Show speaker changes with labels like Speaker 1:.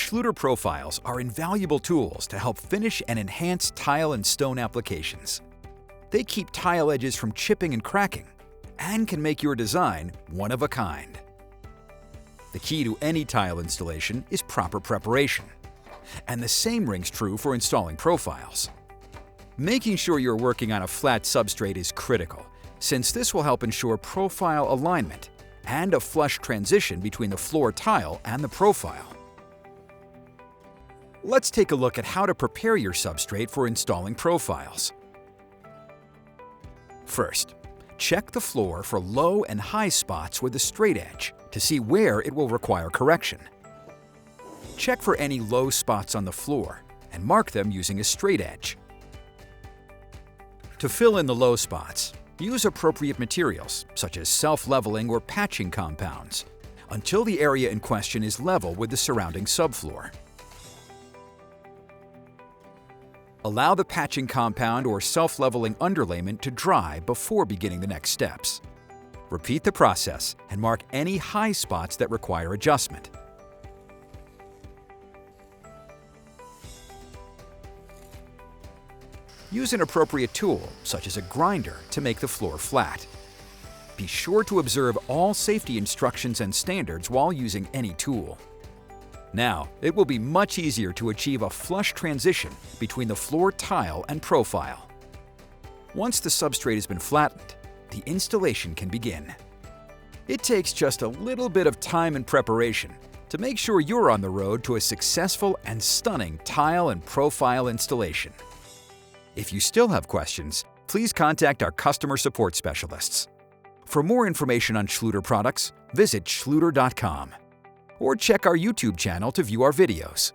Speaker 1: Schluter profiles are invaluable tools to help finish and enhance tile and stone applications. They keep tile edges from chipping and cracking, and can make your design one of a kind. The key to any tile installation is proper preparation, and the same rings true for installing profiles. Making sure you're working on a flat substrate is critical, since this will help ensure profile alignment and a flush transition between the floor tile and the profile. Let's take a look at how to prepare your substrate for installing profiles. First, check the floor for low and high spots with a straight edge to see where it will require correction. Check for any low spots on the floor and mark them using a straight edge. To fill in the low spots, use appropriate materials such as self-leveling or patching compounds until the area in question is level with the surrounding subfloor. Allow the patching compound or self-leveling underlayment to dry before beginning the next steps. Repeat the process and mark any high spots that require adjustment. Use an appropriate tool, such as a grinder, to make the floor flat. Be sure to observe all safety instructions and standards while using any tool. Now, it will be much easier to achieve a flush transition between the floor tile and profile. Once the substrate has been flattened, the installation can begin. It takes just a little bit of time and preparation to make sure you're on the road to a successful and stunning tile and profile installation. If you still have questions, please contact our customer support specialists. For more information on Schluter products, visit schluter.com or check our YouTube channel to view our videos.